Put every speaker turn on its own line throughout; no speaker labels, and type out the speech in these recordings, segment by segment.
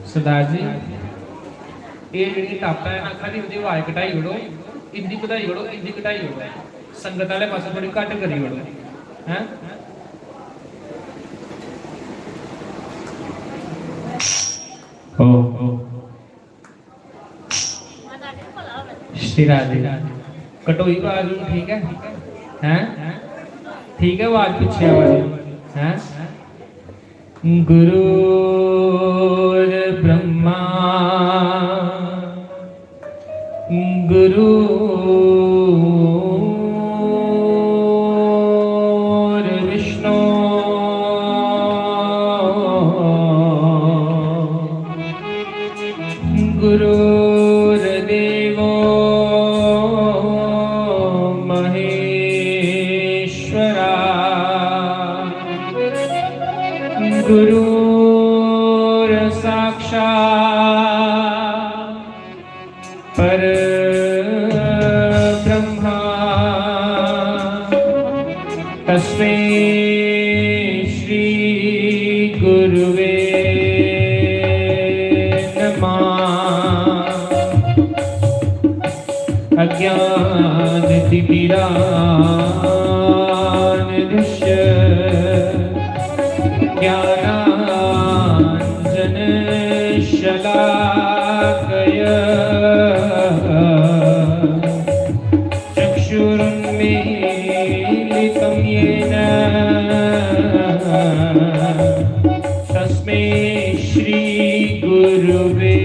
सरदार जी ये जी टापा है अखा की आवाज घटाई ओड़ो इंदी बढ़ाई ओड़ो इंदी घटाई ओड़ो संगत वाले पास थोड़ी घट करी ओड़ो हैं श्री राधे कटोई आवाज ठीक है हैं ठीक है आवाज पीछे आवाज हैं गुरुर् ब्रह्मा गुरुर्विष्णु गुरुर्देवो महेश्वरा गुरुर् साक्षात् परब्रह्म तस्मै श्री गुरुवे नमः। अज्ञानतिमिरान्धस्य ज्ञानाञ्जनशलाकया चक्षुरुन्मीलितं येन तस्मै श्रीगुरुवे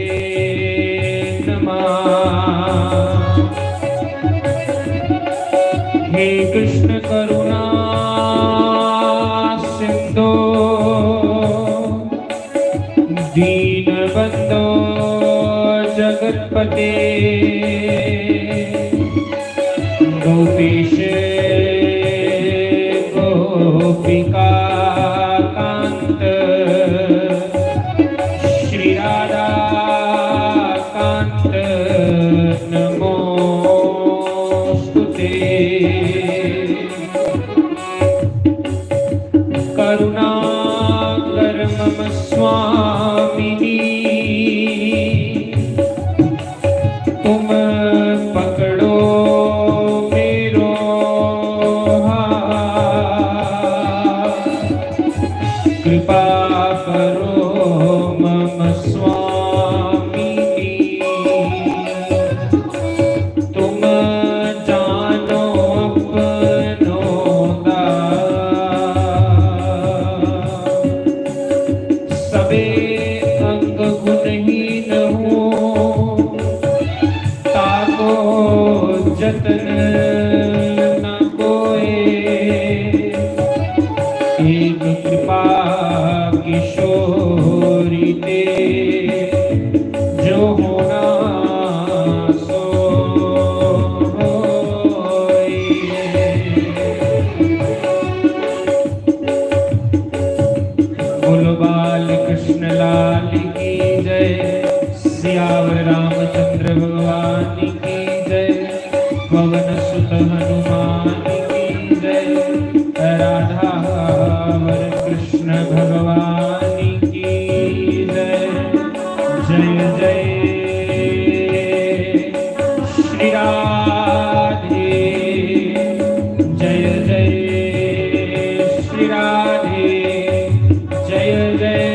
नमः। हे कृष्ण करुणा सिंधु दीनबंधो जगत्पते गोपीश गोपिका कांत श्री राधा कांत नमोस्तुते। करुणाकर मम स्वामिनी तुम पकड़ो मेरो हाथ कृपा करो मम स्वामिनी तुम जानो अपनों सबे अंग गुणहीन हो ताको जतन न कोए एक कृपा किशोरी ते जो होना सो होए। पवन सुत हनुमान की जय। राधा वर कृष्ण भगवान की जय। जय जय श्री राधे, जय जय श्री राधे, जय जय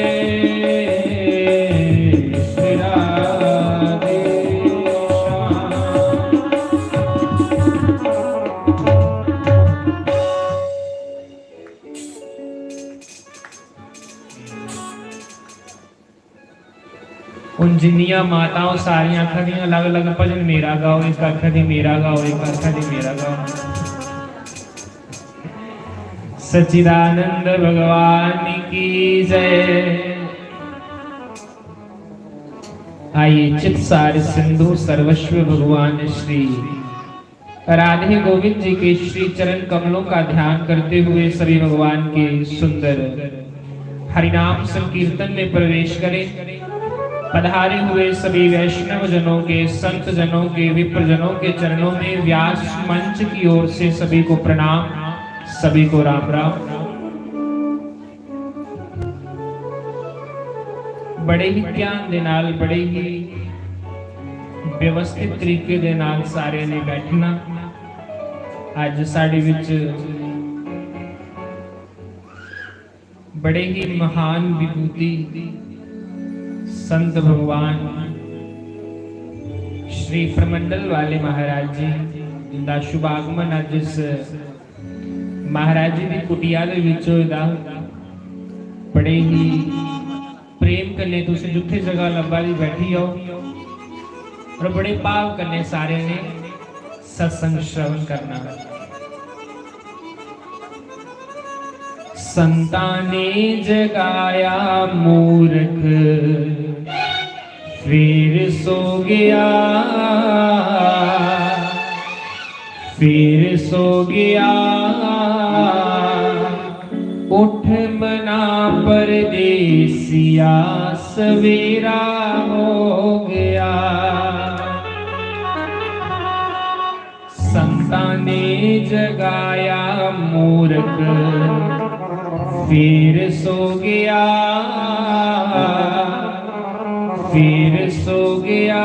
श्री राधे श्याम। उन जिन्नियां माताओं सारियां आखदियां अलग अलग भजन मेरा गाओ, एक आखदी मेरा गाओ, एक आखदी मेरा गाओ। सच्चिदानंद भगवान की जय। आइए चित सार सिंधु सर्वस्व भगवान श्री राधे गोविंद जी के श्री चरण कमलों का ध्यान करते हुए सभी भगवान के सुंदर हरिनाम संकीर्तन में प्रवेश करें। पधारे हुए सभी वैष्णव जनों के, संत जनों के, विप्र जनों के चरणों में व्यास मंच की ओर से सभी को प्रणाम, सभी को राम राम। बड़े ही ध्यान दे नाल, बड़े ही व्यवस्थित तरीके दे नाल सारे ने बैठना। आज साडे विच बड़े ही महान विभूति संत भगवान श्री प्रमंडल वाले महाराज जी जिंदा शुभ आगमन अज इस महाराज जी की कुटिया दे विच होया। बड़े ही प्रेम कन्ने तुसीं जिथे जगह लब्भा दी बैठी हो और बड़े भाव कन्ने सारे ने सत्संग श्रवण करना। संताने जगाया मूर्ख फिर सो गया, फिर सो गया। उठ मना परदेसिया सवेरा हो गया। संतां ने जगाया मूर्ख फिर सो गया, फिर सो गया।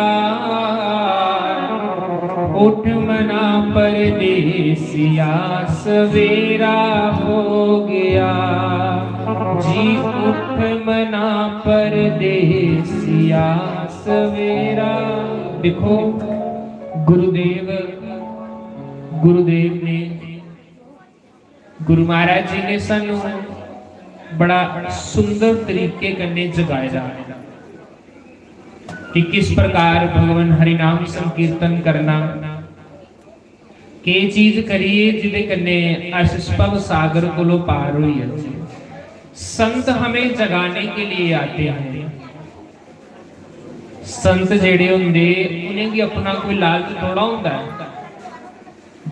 उठ मना परदेसिया सवेरा हो गया जी। उठ मना परदेसिया सवेरा। देखो गुरुदेव ने गुरु महाराज जी ने सानू बड़ा सुंदर तरीके कन्ने जगाया कि किस प्रकार भगवान हरिनाम संकीर्तन करना, के चीज करिए जिदे कन्ने अस भव सागर कोलों पार होइए। संत हमें जगाने के लिए आते हैं। संत जेड़े हुंदे उन्हें भी अपना कोई लालच थोड़ा हुंदा है।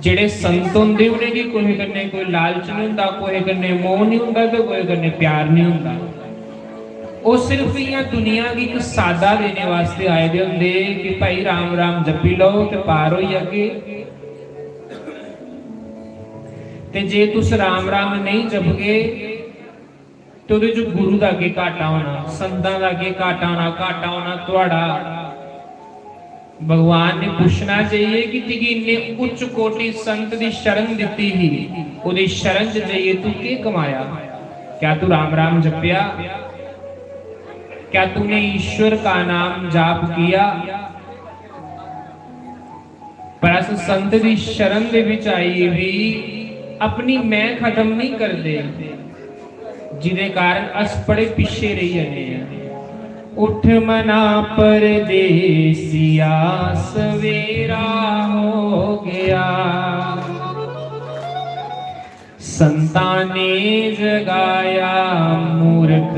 जेड़े संत हुंदे उन्हें भी कोई कन्ने कोई लालच नहीं हुंदा, कोई कन्ने मोह नहीं हुंदा ते कोई कन्ने प्यार नहीं हुंदा। वो सिर्फ इयां दुनिया की एक सादा देने वास्ते आए दे हुंदे कि भाई राम राम जपी लो ते पार होई अगे। ते जे तुस राम राम नहीं जपगे तो उहदे जो गुरु दा अगे घाटा होना, संतां दा अगे घाटा होना तुहाड़ा। भगवान ने पूछना चाहिए कि तिगी इन्ने उच्च कोटि संत दी शरण दिती ही, उहदी शरण च जाइए तू के कमाया? क्या तू राम राम जपया? क्या तूने ईश्वर का नाम जाप किया? पर अस संत दी शरण दे विच आइए भी अपनी मैं खत्म नहीं करते, जिदे कारण अस बड़े पिछे रही जाने हैं। उठ मना परदेसिया सवेरा हो गया। संतां ने जगाया मूर्ख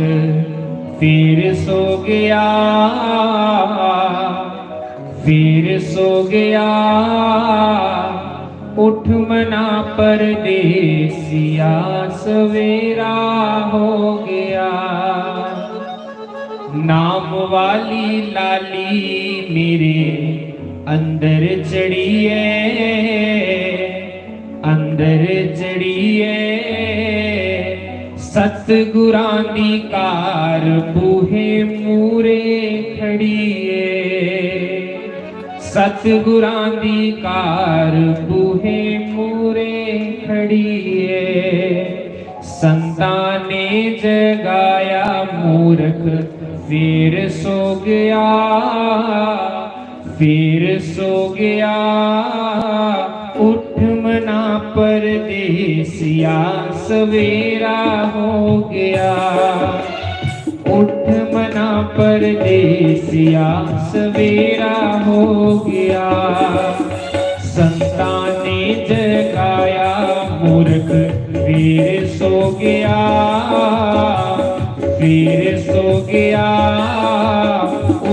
फिर सो गया, फिर सो गया। उठ मना परदेसिया सवेरा हो गया। नाम वाली लाली मेरे अंदर चढ़ी है, सतगुरां दी कार बूहे मूरे खड़ीए, सतगुरां दी कार बूहे मूरे खड़ीए। संतां ने जगाया मूर्ख फिर सो गया, फिर सो गया। उठ मना परदेसिया सवेरा हो गया, उठ मना परदेसिया सवेरा हो गया। संतां ने जगाया मूर्ख फिर सो गया, फिर सो गया।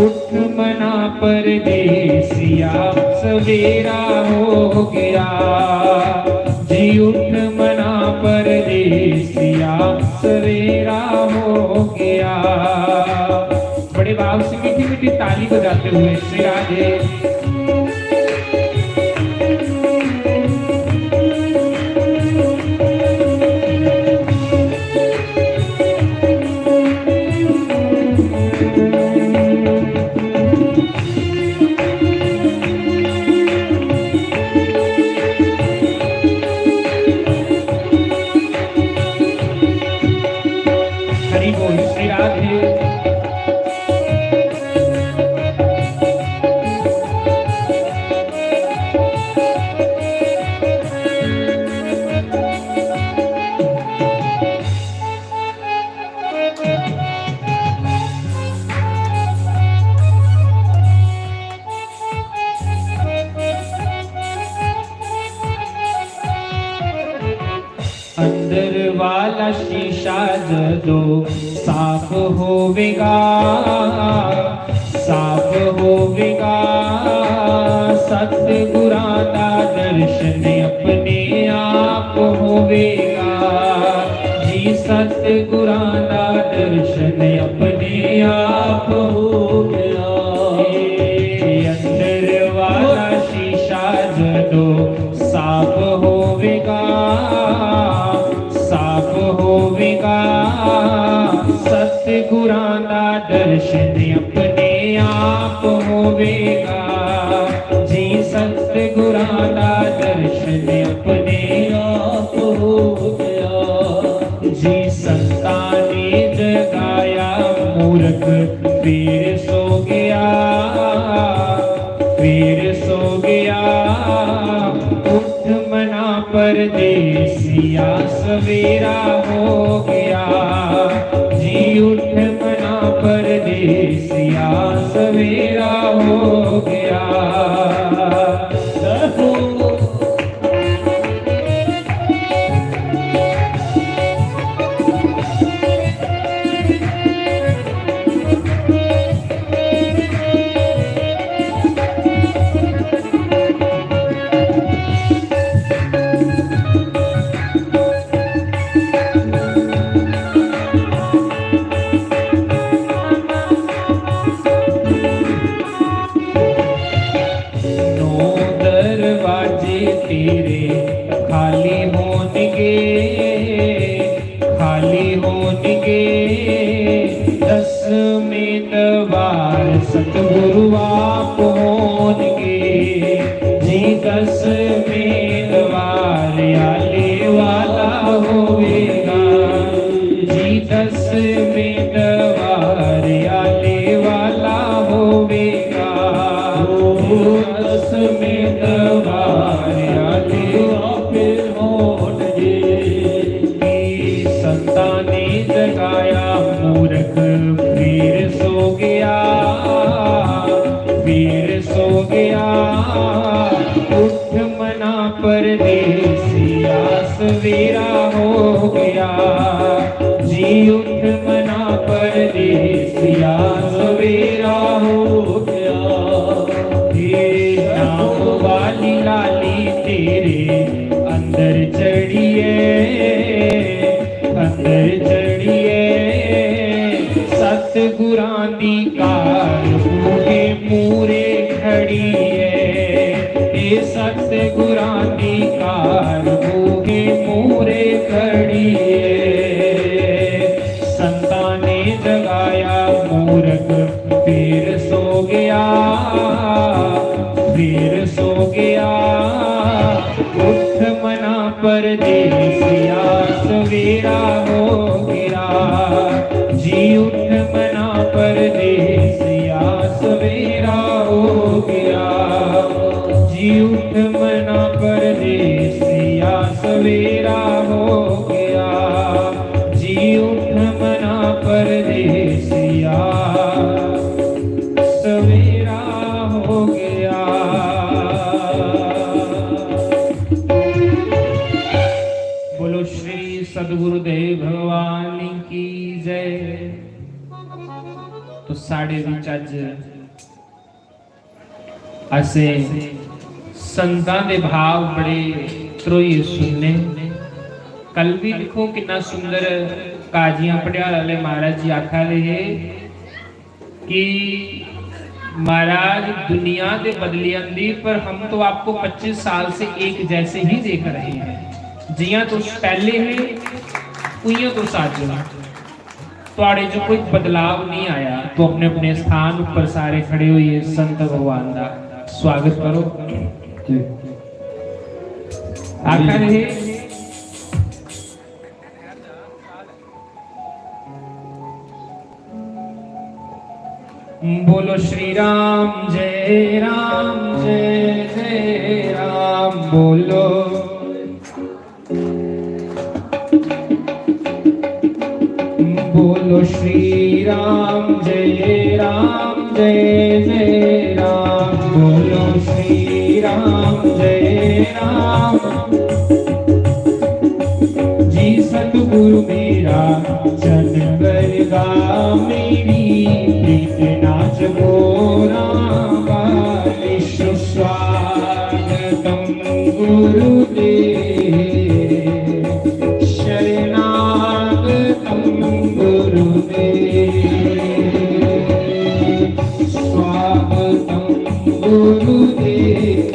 उठ मना परदेसिया सवेरा हो गया जी, उठ मना परदेसिया सवेरा हो गया। बड़े भाव से मीठी मीठी ताली बजाते हुए श्री राधे। हरि बोल श्री राधे। अंदर वाला शीशा जदों साफ होवेगा, साफ होवेगा। सतगुरां दा दर्शन अपने आप होवेगा जी, सतगुरां दा दर्शन अपने आप हो गया। अंदर वाला शीशा जदों साफ होवेगा, साफ होवेगा। सतगुरां दा दर्शन अपने आप होवेगा जी, सतगुरां दा दर्शन अपने आप हो गया जी। संतां ने जगाया मूर्ख फिर सो गया, फिर सो गया। उठ मना परदेसिया सवेरा हो गया जी, उठ मना परदेसिया सवेरा हो गया। तेरे खाली होनगे, खाली होनगे। 10 में दवार सतगुरु आप होनगे जी, 10 में दवार आले वाला होवेगा जी, 10 में दवार आले वाला होवेगा। 10 में दवार संतां ने जगाया मूर्ख फिर सो गया, फिर सो गया। उठ मना परदेसिया सवेरा हो गया जी, उठ मना परदेसिया सवेरा हो गया। नाम वाली लाली तेरे अंदर चढ़िए, अंदर चढ़िए। सतगुरां दी कार बूहे मूरे खड़ीए, ए सतगुरां दी कार बूहे मूरे खड़ीए। गया। उठ मना परदेसिया सवेरा हो गया। जी उठ मना परदेसिया सवेरा हो गया। जी उठ मना परदेसिया सवेरा हो गया। जी उठ मना परदेसिया सवेरा हो गया। बोलो श्री सदगुरुदेव भगवान की जय। तो साढ़े विच अज असे संतां दे भाव बड़े त्रोई सुनने। कल भी देखो कितना सुंदर काजियां पटियाला वाले महाराज जी आखा रहे कि महाराज दुनिया दे बदली आंदी पर हम तो आपको 25 साल से एक जैसे ही देख रहे हैं। जियां तो पहले है उइयां तो साज थोड़े जो कोई बदलाव नहीं आया। तो अपने अपने स्थान पर सारे खड़े हुए संत भगवान का स्वागत करो। आखा रहे बोलो श्री राम जय जय राम। बोलो बोलो श्री राम जय जय राम। बोलो श्री राम जय राम। जी सतगुरु मेरा चनबरगा मेरी प्रीत नाच गोरा बालिश स्वागतम गुरुदेव शरणागतम गुरुदेव स्वागतम गुरुदेव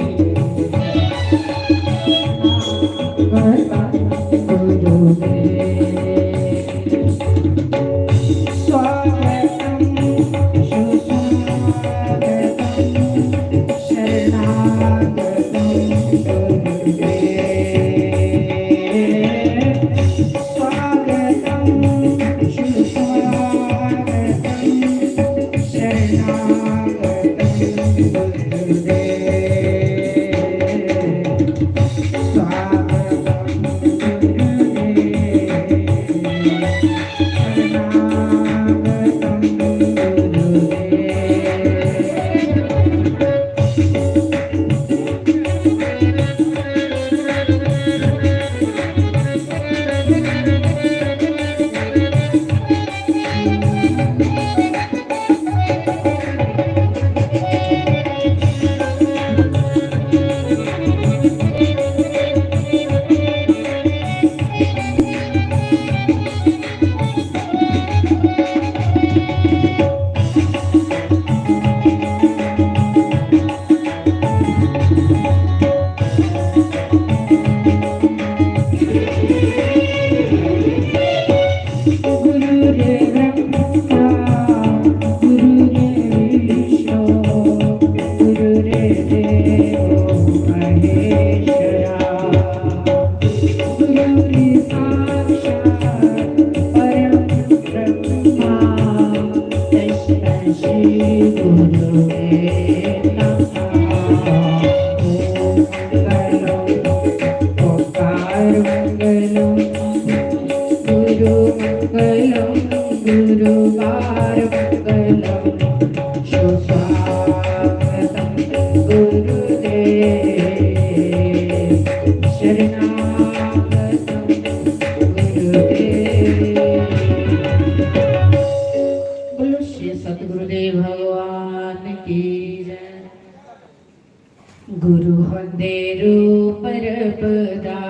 गुरु होंदे रूप रबदा,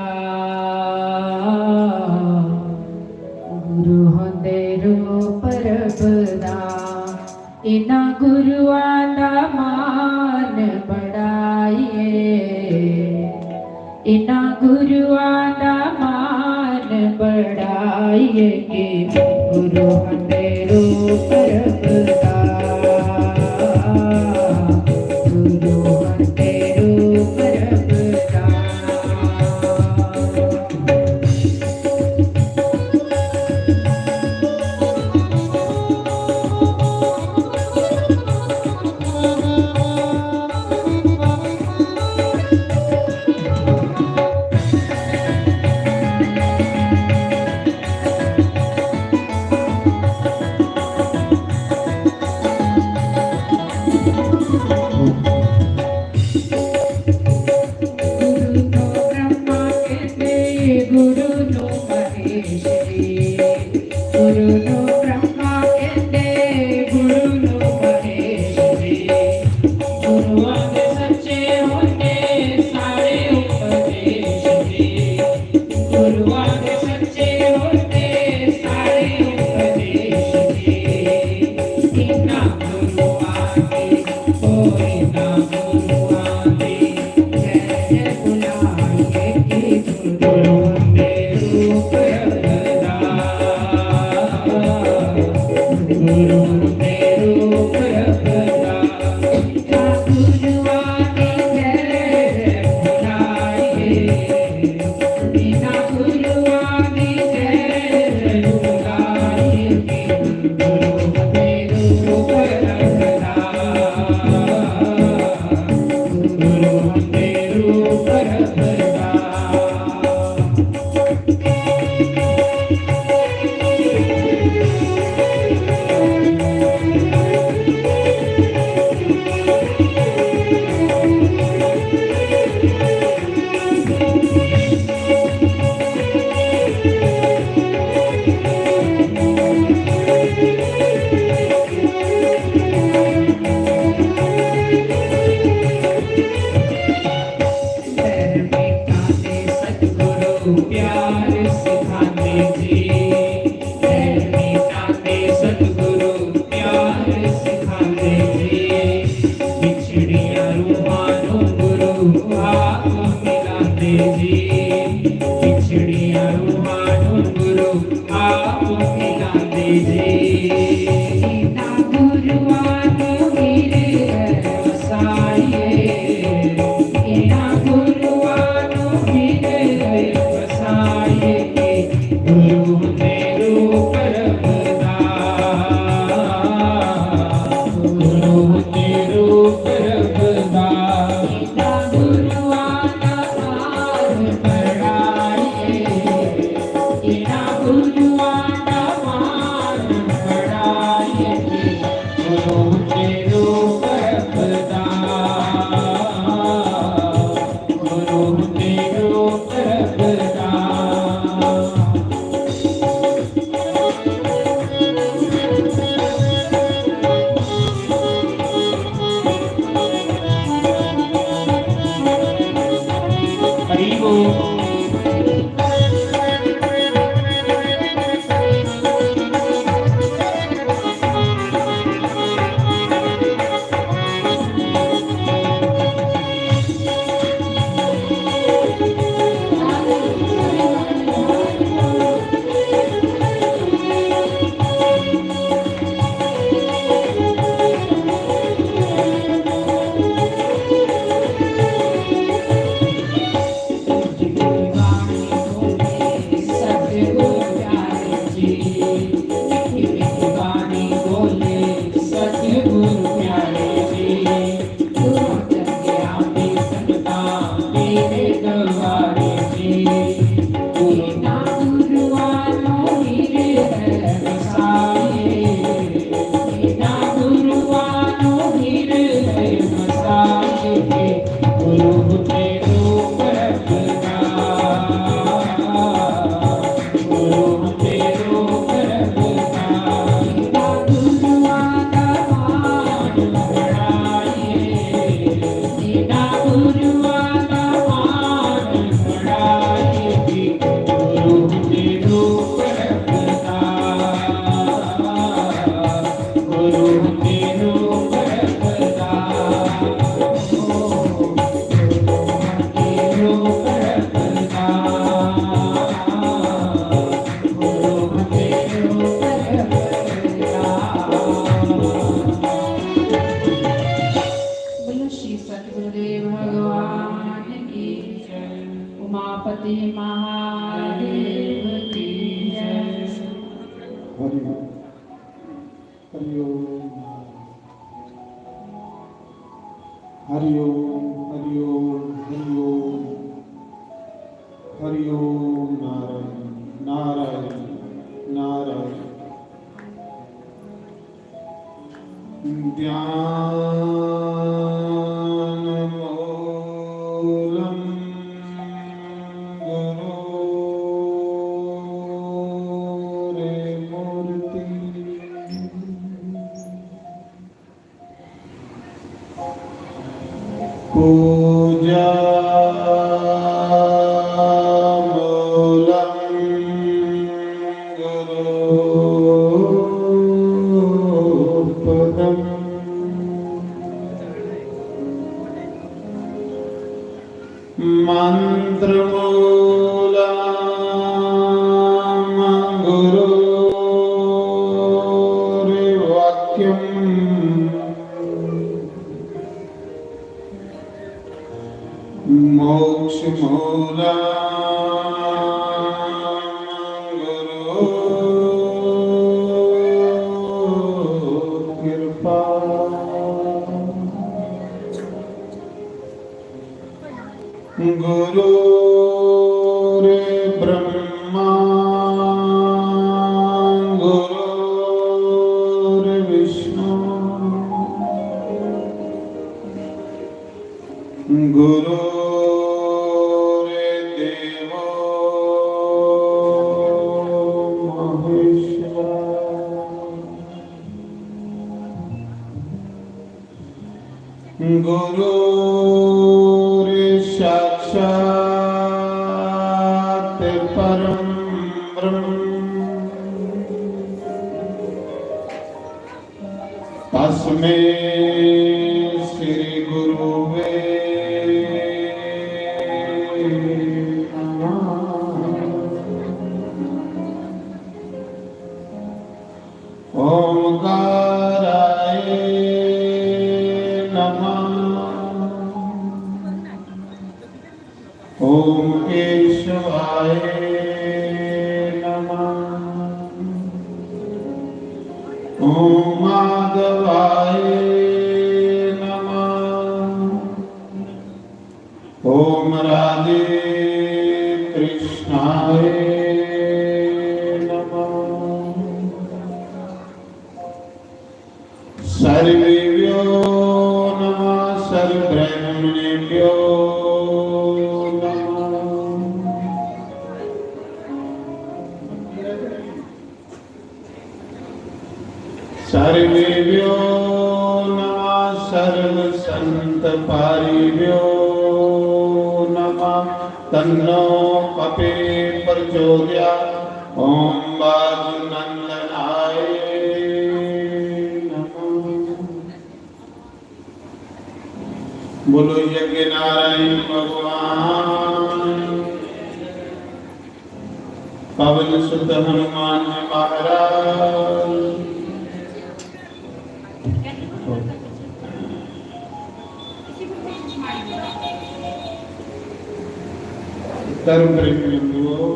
गुरु होंदे रूप रबदा, इना गुरुआं दा मान बढ़ाइए, इना गुरुआं दा मान बढ़ाइए कि गुरु होंदे रूप रबदा। गुरु होंदे रूप
मोक्ष ब्रह्मा गुरुर्विष्णु गुरुर्देवो महेश्वरा साक्षात् परम ब्रह्म तस्मै श्री गुरुवे नमः। ओंकाराय ओम केशवाय नमः। ओम माधवाय नमः। ओम राधे कृष्णाय नमः। सर्वेभ्यो नमः सर्वब्रह्मण्येभ्यो सर्वेभ्यो नमः सर्वसंतपारिभ्यो नमः। तन्नो पपे प्रचोदयात्। ओम वायुनंदनाय नमः। बोलो यज्ञ नारायण भगवान पवन सुत हनुमान महाराज। धर्म प्रेमी बंधुओं,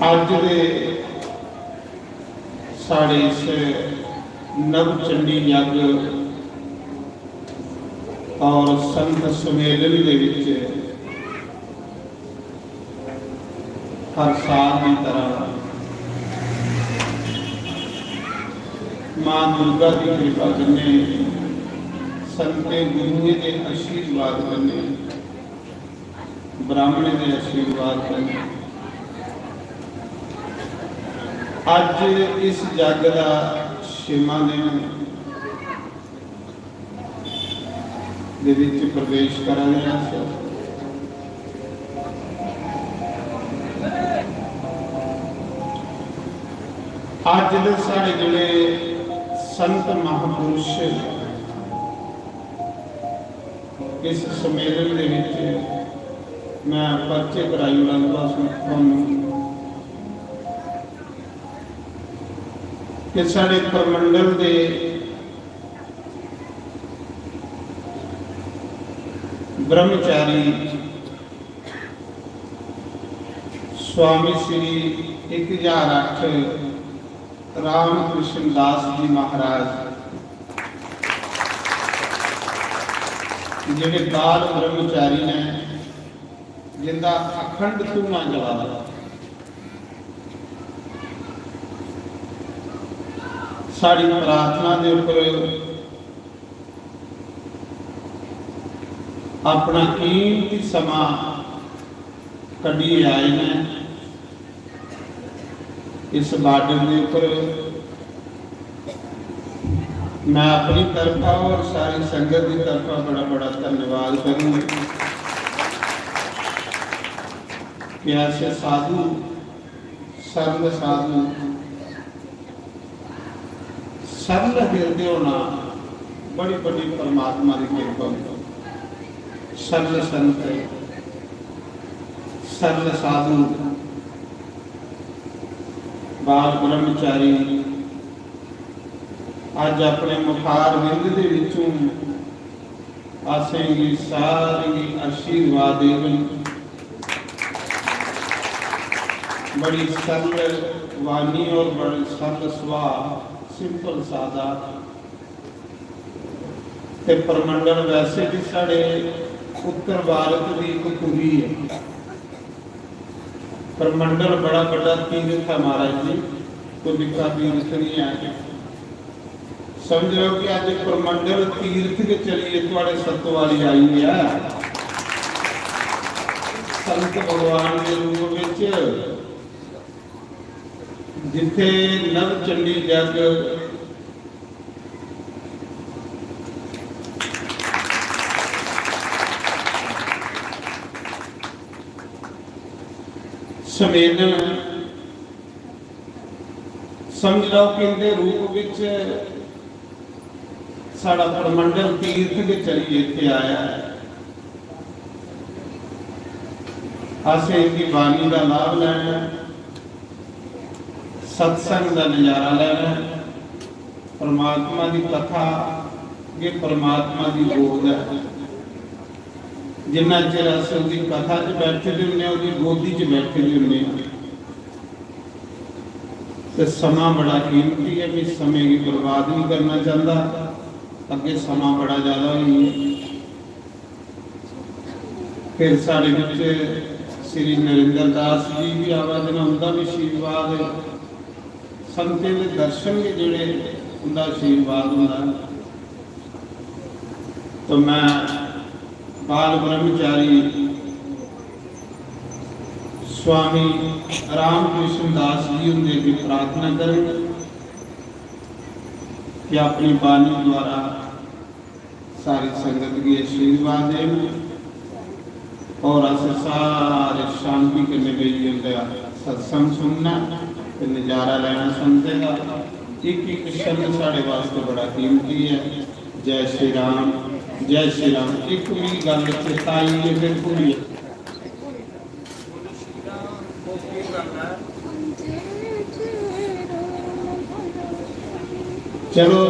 अज दे साढ़े इस नवचंडी यज्ञ और संत सम्मेलन दे विच हर साल की तरह मां दुर्गा की कृपा करने संते गुरुए के आशीर्वाद करने ब्राह्मण के आशीर्वाद करने अज इस जग का छेवां दिन दे विच प्रवेश करांगे। अज दे साढ़े जिहड़े संत महापुरुष इस सम्मेलन दे विच मैं परिचय कराई लंबा सुनाऊं कि साढ़े परमंडल दे ब्रह्मचारी स्वामी श्री 1008 रामकृष्ण दास जी महाराज जिहड़े बाल ब्रह्मचारी ने जिंदा अखंड धूना जलाया साड़ी प्रार्थना के उपर अपना कीमती समा कभी आए हैं। इस बार्डर के उपर मैं अपनी तरफा और सारी संगत की तरफा बड़ा बड़ा धन्यवाद करूँगी कि ऐसे साधु सरल साधु सरल हृदय होना बड़ी बड़ी परमात्मा की कृपा। सरल संत सरल साधु बाल ब्रह्मचारी अज अपने मुखार विंद दे विचों आसेंगी सारी आशीर्वाद देवन। बड़ी सरल वाणी और बड़ी सरल स्वभाव, सिंपल सादा। ते परमंडल वैसे भी साढ़े उत्तर भारत की एक पुरी है। परमंडल बड़ा बड़ा तीर्थ है महाराज जी, कोई निका तीर्थ नहीं है। समझ लो कि आज परमंडल तीर्थ के चलिए थोड़े सतवाली आई है। संत भगवान के रूप में जिथे नव चंडी जग समेलन, समझ लो कि इनके रूप विच साड़ा परमंडल तीर्थ के चलिए इत्थे आया है। असें इनकी बानी का लाभ लेना, सत्संग का नज़ारा लेना, परमात्मा की कथा, ये परमात्मा की गोद है। जिन्ना चिर अस उसकी कथा च बैठे होंगे, उसकी गोदी च बैठे होंगे, तो समा बड़ा कीमती है। मैं समय की बर्बाद नहीं करना चाहता, अगे समा बड़ा ज़्यादा ही है। फिर साढ़े बच्चे श्री नरेंद्र दास जी भी आवा दिन, उनका भी आशीर्वाद है। संतें के दर्शन के जोड़े उनका आशीर्वाद होता। तो मैं बाल ब्रह्मचारी स्वामी रामकृष्ण दास जी उनके भी प्रार्थना करें कि अपनी बानी द्वारा सारी संगत की आशीर्वाद दें और अस सारे शांति करने गई उनका सत्संग सुनना, नज़ारा लेना संते का। एक एक शब्द साढ़े वास्ते बड़ा कीमती है। जय श्री राम, जय श्री राम। एक भी गल चेताई है, फिर भूलिए। चलो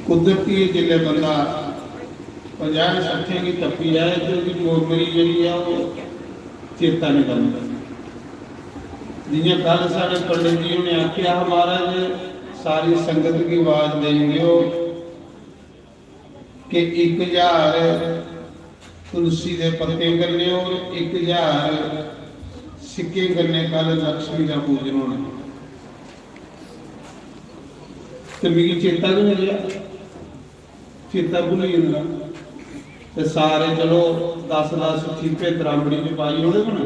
कुदरती जिले बंदा 50-60 की टप्पी है तो मेमोरी जी है वो चेता नहीं बनता। जियां कल साढ़े पंडित जी ने आख्या महाराज सारी संगत की आवाज देंगे हो कि 1000 तुलसी के पत्ते करने और 1000 सिक्के करने, कल लक्ष्मी का पूजन होना। तो मेरी चेता भी नहीं रहा, चेता भूल जाता। तो सारे चलो 10-10 ठीपे त्रांबड़ी में पाई होने बना,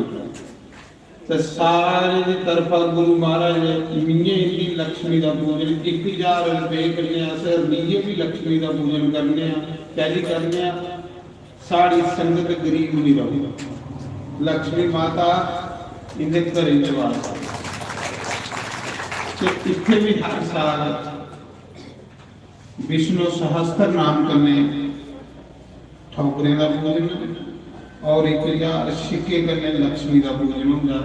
तो सारे की तरफा गुरु महाराज मीए इनकी लक्ष्मी का पूजन 1000 रुपये करने, मीए भी लक्ष्मी का पूजन करने, पहली करने साड़ी संगत गरीब नहीं रहो। लक्ष्मी माता इनके घर निवास। इतने भी हर साल विष्णु सहस्त्र नाम करने, ठौकरे का पूजन और 1000 सिक्के करने लक्ष्मी का पूजन होगा।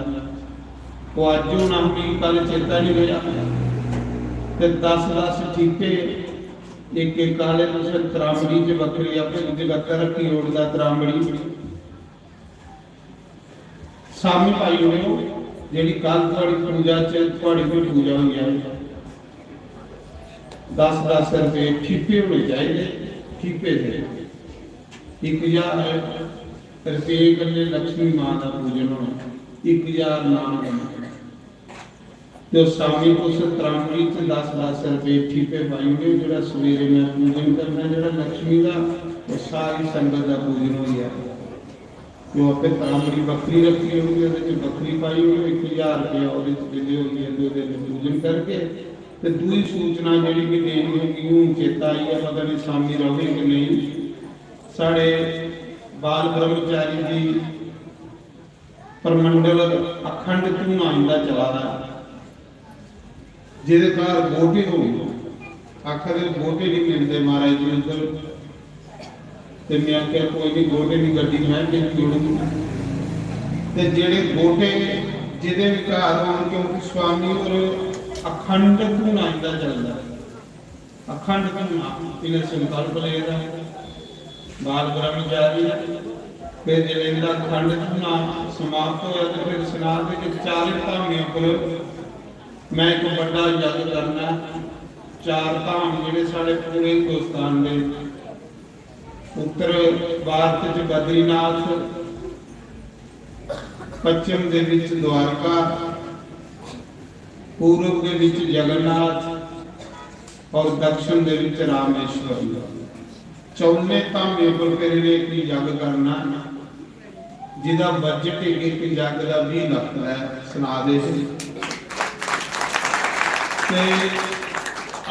तो अजो नाम की कल चेता नहीं रहा। तो 10-10 ठीके एक काले त्रांबड़ी च बकरी अपने बकर रखी ओढ़ता त्रांबड़ी सामी पाई हुए जी कल थोड़ी पूजा थोड़ी कोई पूजा हुई है। 10-10 रुपये ठीपे होने चाहिए। ठीपे थे 1000 रुपये करने लक्ष्मी मां का पूजन होना, 1000 नाम करना। जो सामी उस त्रांबड़ी से 10-10 रुपये ठीपे पाई हुए, जो सवेरे मैं पूजन करना जो लक्ष्मी का, वो सारी संगत का पूजन हो गया। जो अपने त्रांबड़ी बकरी रखी होगी, बकरी पाई हुई 1000 रुपये और पूजन करके तो दूसरी सूचना जी भी देनी होगी। यूं चेता आई है, पता नहीं सामी रहे कि नहीं। साढ़े बाल ब्रह्मचारी जी परमंडल अखंड धूम आइंदा चला रहा, जिहदे घर बोटे हो आखिर बोटे नहीं मिलते महाराज जी उधर। तो मैं आख्या कोई नहीं, बोटे नहीं गड्डी मैं जोड़ूंगी। तो जेड़े बोटे जिहदे घर होण, क्योंकि स्वामी और अखंड धूम आइंदा चलता, अखंड धूना इन्हें संकल्प लेगा बाल ब्रह्मचारी फिर जब इनका अखंड धूना समाप्त होया तो फिर स्नान के 40 धामियों पर मैं एक बड़ा यज्ञ करना 4 धाम जिहड़े साडे पूरे हिंदुस्तान दे उत्तर भारत च बद्रीनाथ पश्चिम दे विच द्वारका पूर्व दे विच जगन्नाथ और दक्षिण दे विच रामेश्वर चौने धामियों पर फिर एक यज्ञ करना जिहदा बजट एक यज्ञ का 20 लाख है सुना दे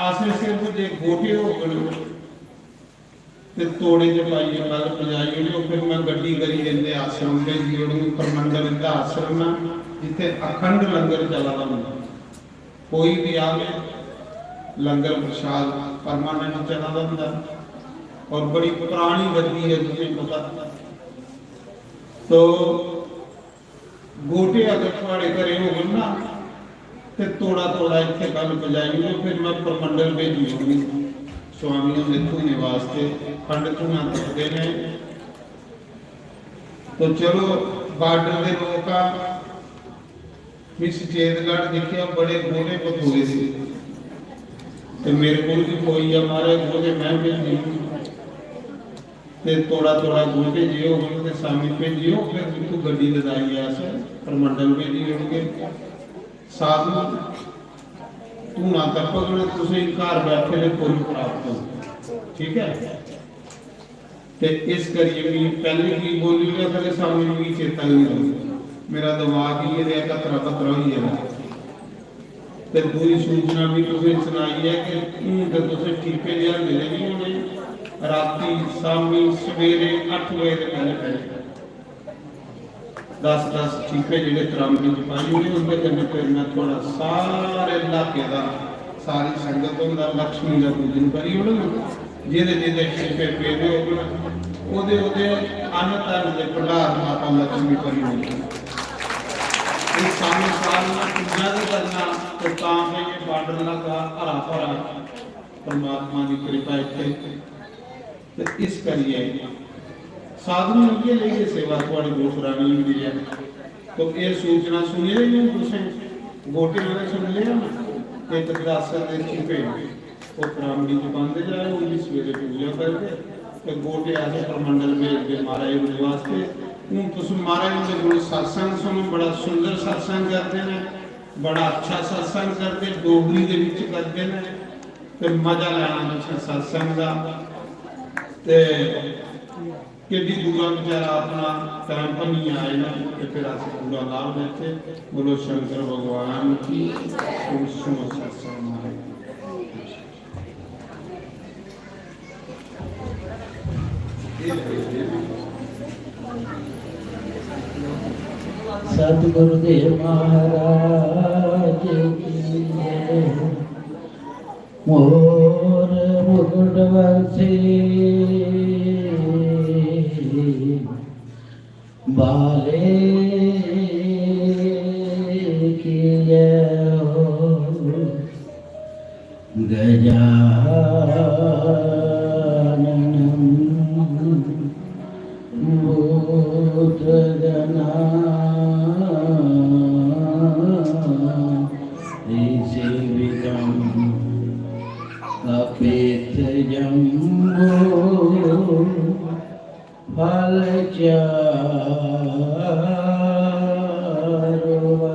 आसे सिर्फ जे गोटे हो गए तोड़े च पाइए गल पजाइए तो फिर मैं गड्डी करी देंगे आश्रम के जीवन परमंडल का आश्रम है जिथे अखंड लंगर चला होंगे कोई भी आवे लंगर प्रसाद परमानेंट चला होंगे और बड़ी पुरानी गद्दी है तुम्हें पता तो गोटे अगर थोड़े घरे हो ना तो थोड़ा थोड़ा इतने गल बजाई फिर मैं परमंडल भेजी होगी स्वामियों ने धूने वास्ते खंड धूना करते हैं तो चलो बार्डर के लोग भी सचेतगढ़ देखिए बड़े गोले बथोए थे तो मेरे को भी कोई हमारे गोले मैं भेजी ते थोड़ा थोड़ा गोले जियो होंगे सामी भेजियो फिर तू गड्डी लदाई आसे परमंडल भेजी होंगे साधु तू ना तपक ने तुझे घर बैठे ने कोई प्राप्त हो ठीक है ते इस करिए भी पहले की बोली ने कदे सामने भी चेता नहीं मेरा दिमाग ही ये कतरा कतरा ही है ते पूरी सूचना भी तुझे सुनाई है कि तो तुझे टीपे लिया मिलेगी उन्हें राती शामी सवेरे 8 बजे के पहले 10 टीपे जिहड़े त्रांबी च पाई होंगे उनके कन्नै फिर मैं थोड़ा सारे इलाके का सारी संगत का लक्ष्मी का पूजन करी होना जिहदे जिहदे टीपे पेदे हो ओदे ओदे अन्न धन के भंडार माता लक्ष्मी करी होगी इस सामने साल में पूजा भी करना तो काम में ये बार्डर लगा हरा भरा परमात्मा की कृपा इतने तो इस करिए साधु ये लेके सेवा थोड़ी बहुत पुरानी हुई है तो ये सूचना सुनी रही है तुझे गोटे वाले सुन लिया ना एक दरासर दे छिपे वो ब्राह्मणी च पांदे जाए उनकी सवेरे पूजा करके तो गोटे आके परमंडल भेज के महाराज उनके वास्ते हूँ तुम महाराज के गुरु सत्संग सुनो बड़ा सुंदर सत्संग करते हैं बड़ा अच्छा सत्संग करते डोगरी के विच करते हैं फिर मजा लेना तुम सत्संग का कि दूरा बेचारा अपना टाइम पर नहीं आए ना तो फिर असं पूरा लाभ लेते बोलो शंकर भगवान की सुनो सत्संग
सतगुरुदेव महाराज की मोर मुकुट वर्षे बाले की जय हो गजाननं भूतगणा सेवितं कपितजम्बो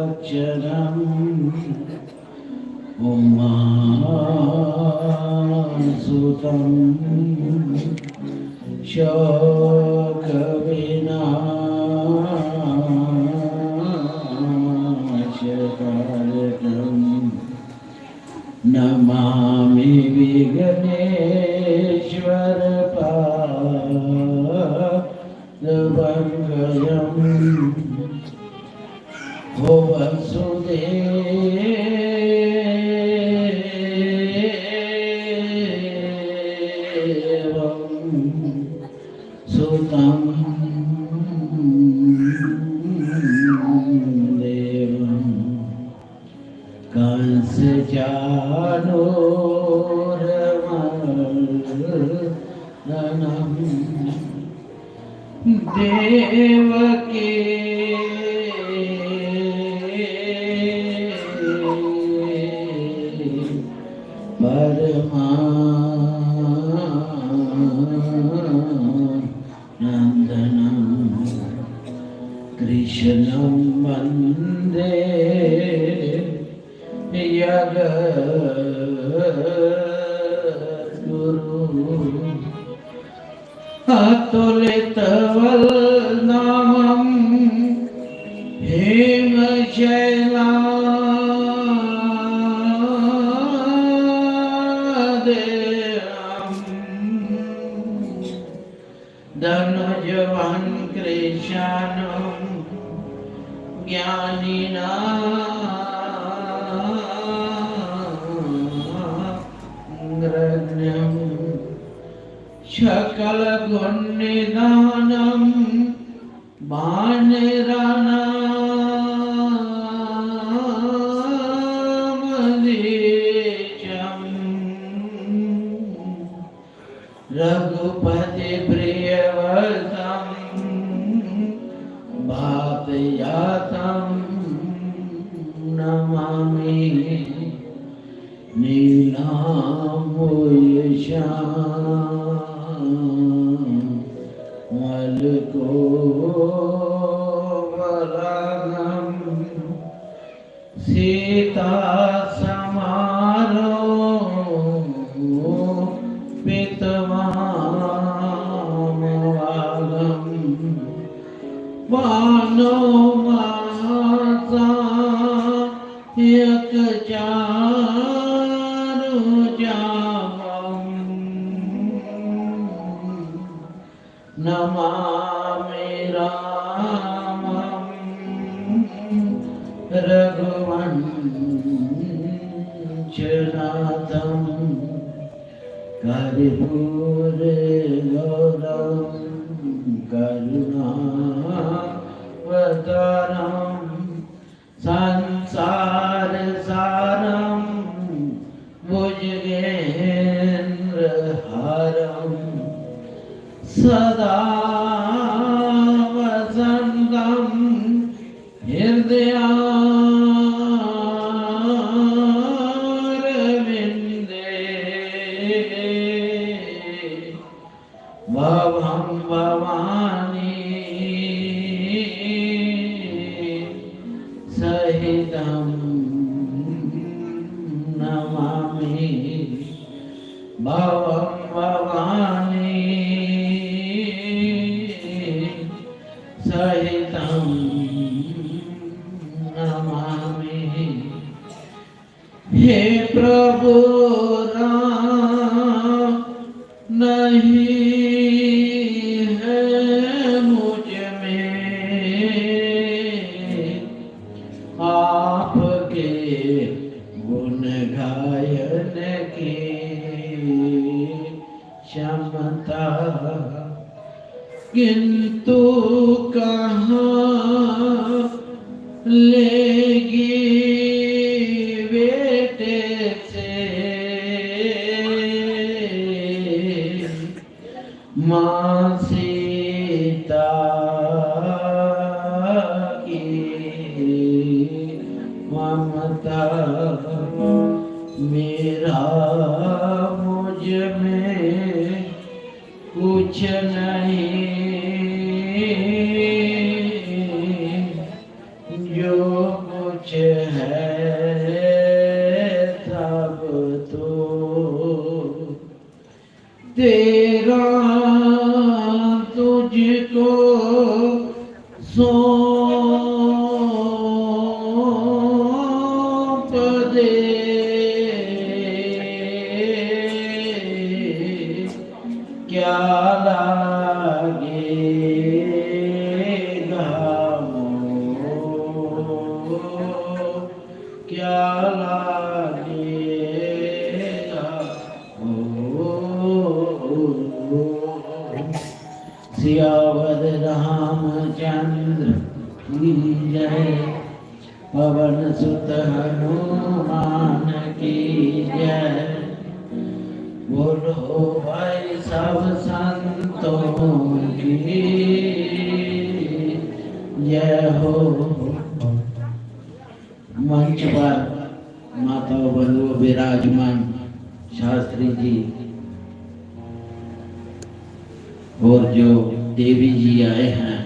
फलचारुवक्षणम् उमासुतं शोकविनाशकारकम् नमामि विघ्नेश्वर पादपङ्कजम् ओ वसुदेवं सुतं देवं कंसचाणूरमर्दनं देव के परमानंदनं कृष्णं वन्दे जगद्गुरु अतुलितवल्लभं हेमशैलादेवं धनुजवन् कृशानं ज्ञानिनां सकल गुण निधानम वानरानामधीशम् रघुपति प्रियवरदं भातयातं नमामि नीलाम्बुजश्यामलकोमलनं सीता समारोपितवामवागं वानो मासा नमामि रामं रघुवंशनाथं कर्पूरगौरं करुणावतारं संसारसारं भुजगेन्द्रहारं सदा वसन्तं हृदयारविन्दे भवं भवानी सहितं नमामि भवं भवानी सहितं नमामि। हे प्रभु राम नहीं है मुझ में आपके गुण गायन की क्षमता, किंतु कहाँ लेगी बेटे से माँ सीता की ममता, मेरा मुझ में कुछ नहीं, जो कुछ है सब तो तेरा, तुझको सौंप दे क्या लागेगा मोह, क्या लागेगा मोह। सियावर रामचंद्र की जय, पवन सुत हनुमान की जय, बोलो भाई सब संतों की जय हो। मंच पर माता बंधु विराजमान शास्त्री जी और जो देवी जी आए हैं,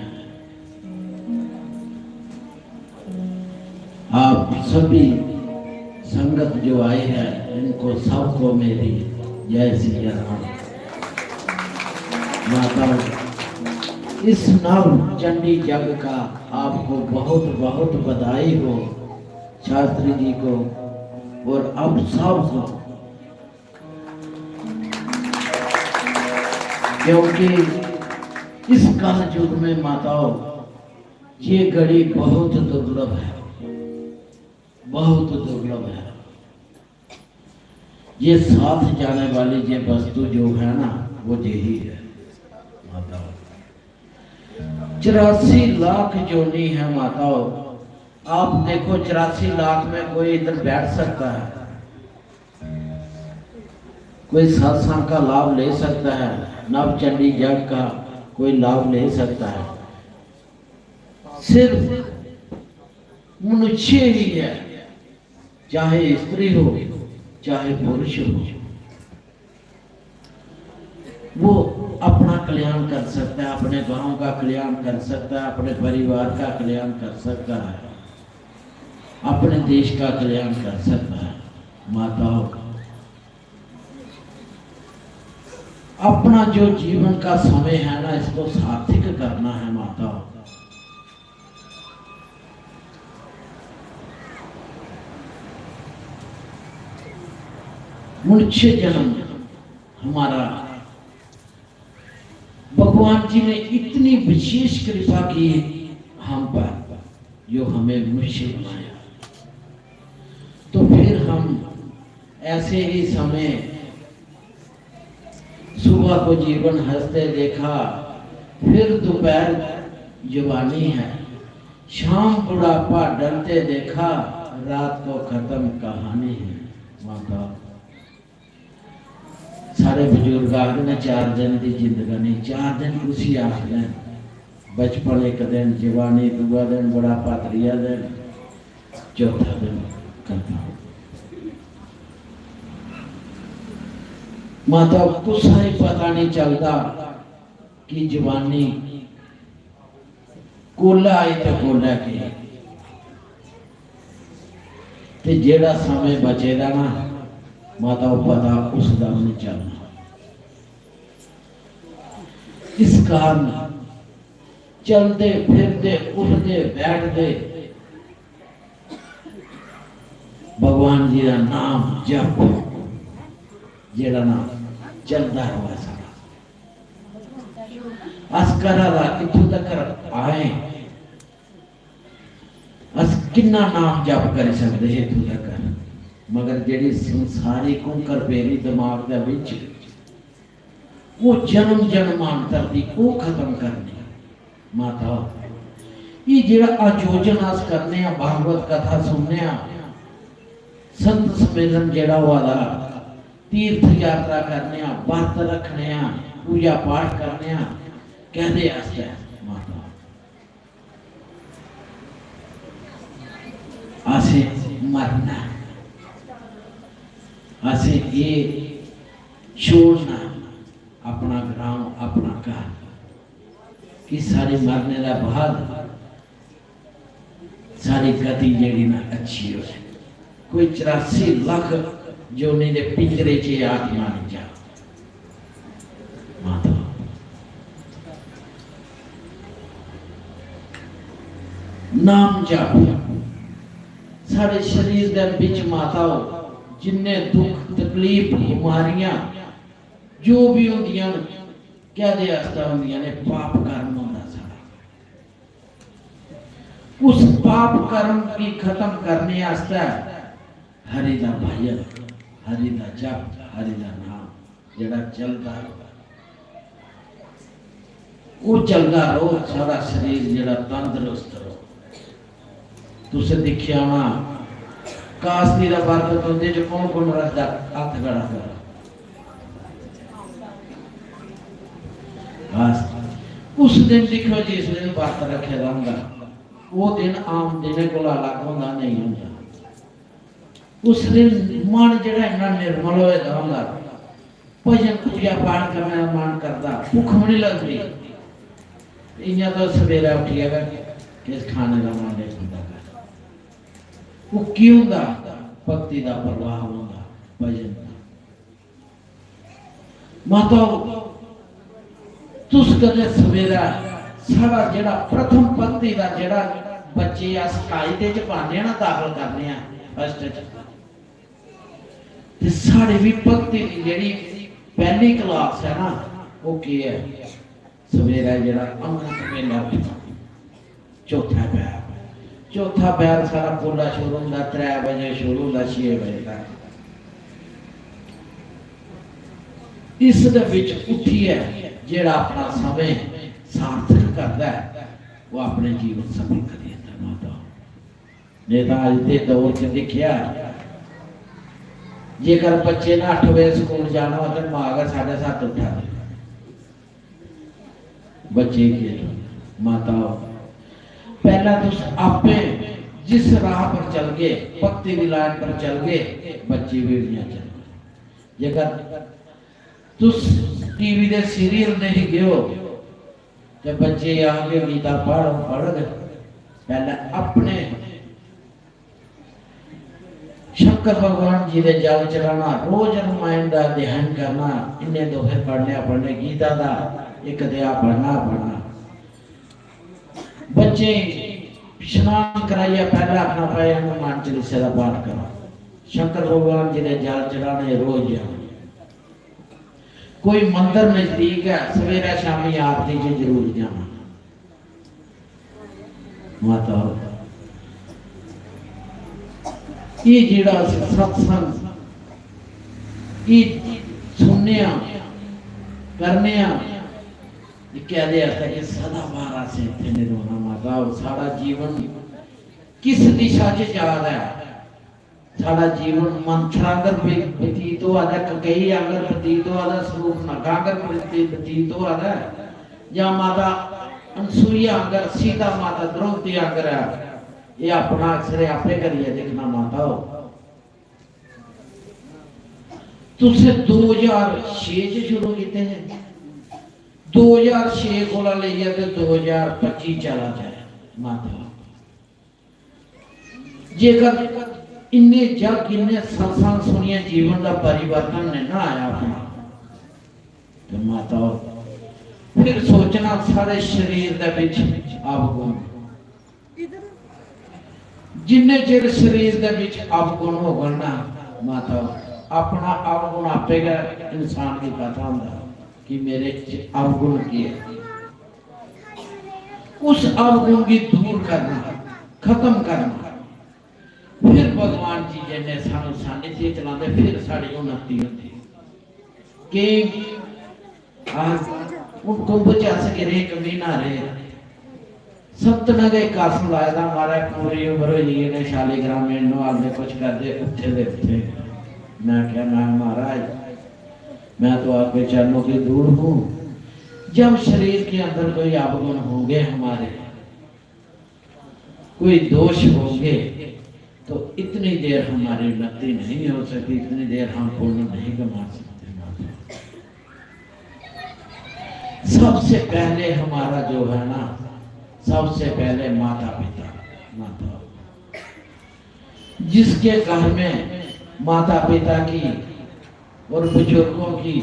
आप सभी संगत जो आए हैं, इनको सबको मेरी जय श्री राम। माता, इस नव चंडी जग का आपको बहुत बहुत बधाई हो, शास्त्री जी को और अब सब को, क्योंकि इस काल युग में माताओं ये घड़ी बहुत दुर्लभ है, बहुत दुर्लभ है। ये साथ जाने वाली ये वस्तु जो है ना, वो यही है माताओं। 84 लाख जोनी है माताओं। आप देखो 84 लाख में कोई इधर बैठ सकता है, कोई सत्संग का लाभ ले सकता है, नवचंडी जग का कोई लाभ ले सकता है। सिर्फ मनुष्य ही है, चाहे स्त्री हो चाहे पुरुष हो, वो अपना कल्याण कर सकता है, अपने गांव का कल्याण कर सकता है, अपने परिवार का कल्याण कर सकता है, अपने देश का कल्याण कर सकता है। माताओं, अपना जो जीवन का समय है ना, इसको सार्थक करना है माताओं। मनुष्य जन्म हमारा भगवान जी ने इतनी विशेष कृपा की हम पर, जो हमें मनुष्य बनाया। तो फिर हम ऐसे ही समय, सुबह को जीवन हंसते देखा, फिर दोपहर जवानी है, शाम बुढ़ापा डरते देखा, रात को खत्म कहानी है। माता, सारे बुजुर्ग आखते ने 4 दिन की जिंदगानी, 4 दिन खुशी आखते, बचपन एक दिन, जवानी दूसरा दिन, बुढ़ापा त्रीया दिन, चौथा दिन खत्म। माता, कुछ ही पता नहीं चलता कि जवानी कोला आई तो कोला के जेड़ा समय बचेगा ना माता, पता उसका नहीं चलना। इस कारण चलते फिरते उठते बैठते भगवान जी का नाम जप, जेड़ा नाम चलता हुआ सारा अस करा इथों तक आए, अस किन्ना नाम जप कर सकते हैं इथों तक, मगर जेड़ी संसारी कुंकर पेरी दिमाग दे विच वो जन्म जन्मांतर दी वो खत्म करनी। माता, ये जेड़ा आयोजन अस करने, भागवत कथा सुनने, संत सम्मेलन जेड़ा हुआ दा, तीर्थ यात्रा करने, व्रत रखने, पूजा पाठ करने, कहदे आस्ते माता, असे मरना, असे ये छोड़ना अपना ग्राम, अपना घर, कि सारी मरने का बाद सारी गति जेड़ी ना अच्छी हो। कोई 84 लाख जोनी दे पिंजरे च आत्मा नहीं जा। माता, नाम जप सारे शरीर दे विच माता, जिन्ने दुख तकलीफ बीमारियां जो भी होंदियां, कहदे आस्ता होंदियां ने, पाप कर्म होंदा सारा। उस पाप कर्म की खत्म करने आस्ता हरि दा भजन, हरि दा जप, हरि दा नाम जेड़ा चलदा वो चलदा रहो, सारा शरीर जेड़ा तंदुरुस्त रहो। तुसे देखिया वा कास्ती दा बरकत होंदे जो कौन कौन रखदा, हथ खड़ा कर उस दिन देखो जिस दिन व्रत रखे होंगे वो दिन आम दिन को अलग होंगे नहीं होंगे। उस दिन मन जरा इन्ना निर्मल होगा, भजन पूजा पाठ करने का मन करता, भुख भी नहीं लगती। इं तो सवेरा उठिएगा किस खाने का मन नहीं होता, वो की होंगे भक्ति का प्रभाव होगा भजन का। माता तुस कदे सवेरा सारा जड़ा प्रथम भक्ति का जड़ा बच्चे आ सकाई दे च पाने ना दाखल करने फर्स्ट ते साढ़े भी भक्ति की जड़ी पहली क्लास है ना वो की है सवेरा जड़ा अमृत वेला चौथा पैर सारा पूरा शुरू होता 3 बजे शुरू होता 6 बजे तक। इस दे विच उठिए जेड़ा अपना समय सार्थक करता है वो अपने जीवन सफल कर देता है। माता ने तो आज के दौर च देखिया जेकर बच्चे ने 8 बजे स्कूल जाना हो तो माँ का 7:30 उठा दे बच्चे के। माता पहला तो आपे जिस राह पर चल गए भक्ति की लाइन पर चल गए बच्चे भी चल गए। जेकर तुस टीवी दे सीरियल नहीं गयो तो बच्चे आगे गीता पढ़ गए। पहले अपने शंकर भगवान जी दे जल चढ़ाना, रोज रामायण का ध्यान करना, इन्हें दोहे पढ़ने गीता का एक अध्याय पढ़ना। बच्चे स्नान कराइए पहले अपना पाए हनुमान चालीसा का पाठ करो, शंकर भगवान जी दे जल चढ़ाने रोज जाओ। कोई मंदिर नजदीक है सवेरा शामी आरती से जरूर जाना। माता ये जेड़ा सत्संग ये सुनने करने कह दे कि सदा बारा से इतने नहीं रोना। माता सारा जीवन किस दिशा से जा रहा है? सारा जीवन मंथरागर व्यतीत हो रहा है, ककई आगर व्यतीत हो रहा है, स्वरूप नगागर व्यतीत हो रहा है, या माता अनसुईया आगर सीता माता द्रौपदी आगर है। ये अपना अक्सर आपे करिए देखना। माता हो तुसे 2006 शुरू किए हैं, 2006 को लेइए तो 2025 चला जाए। माता जेकर इन्ने जग इन्ने सत्संग सुनिए जीवन का परिवर्तन नहीं ना आया अपना तो माता फिर सोचना सारे शरीर दे विच अवगुण जिन्ने चिर शरीर दे विच अवगुण होगा ना माता अपना अवगुण आपेगा इंसान की पता होगा कि मेरे अवगुण की है। उस अवगुण की दूर करना खत्म करना फिर भगवान जी जिन्हें सानू सानिध्य चलाते फिर साड़ी उन्नति होती कि उनको बचा सके रे कमी ना रहे। सतना के कासम लाया था हमारा पूरी उम्र हो गई ने शालीग्राम में नो आगे कुछ कर दे उठे दे उठे। मैं क्या मैं महाराज मैं तो आपके चरणों की दूर हूँ। जब शरीर के अंदर कोई अवगुण होंगे हमारे कोई दोष होंगे तो इतनी देर हमारी उन्नति नहीं हो सकती, इतनी देर हम पुण्य नहीं कमा सकते। सबसे पहले हमारा जो है ना सबसे पहले माता पिता। माता जिसके घर में माता पिता की और बुजुर्गों की